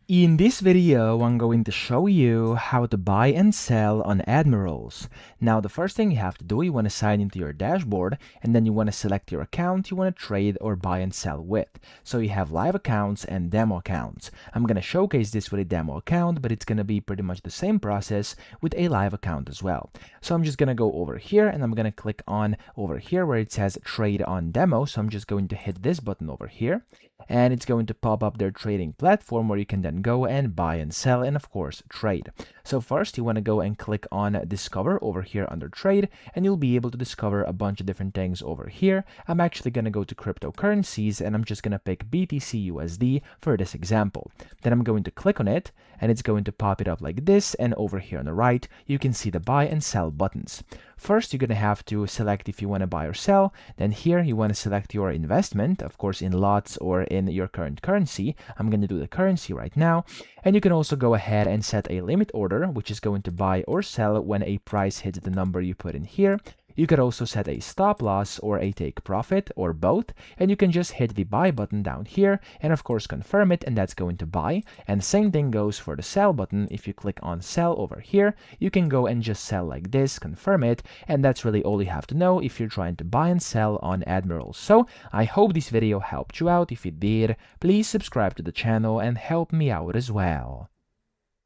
In this video, I'm going to show you how to buy and sell on Admirals. Now, the first thing you have to do, you want to sign into your dashboard, and then you want to select your account you want to trade or buy and sell with. So you have live accounts and demo accounts. I'm going to showcase this with a demo account, but it's going to be pretty much the same process with a live account as well. So I'm just going to go over here, and I'm going to click on over here where it says trade on demo. So I'm just going to hit this button over here, and it's going to pop up their trading platform where you can then go and buy and sell and of course trade. So first you want to go and click on discover over here under trade, and you'll be able to discover a bunch of different things over here. I'm actually going to go to cryptocurrencies, and I'm just going to pick BTC USD for this example. Then I'm going to click on it, and it's going to pop it up like this, and over here on the right you can see the buy and sell buttons. First, you're going to have to select if you want to buy or sell. Then here you want to select your investment, of course in lots or in your current currency. I'm going to do the currency right now. And you can also go ahead and set a limit order, which is going to buy or sell when a price hits the number you put in here. You could also set a stop loss or a take profit or both, and you can just hit the buy button down here and of course confirm it, and that's going to buy. And same thing goes for the sell button. If you click on sell over here, you can go and just sell like this, confirm it, and that's really all you have to know if you're trying to buy and sell on Admirals. So I hope this video helped you out. If it did, please subscribe to the channel and help me out as well.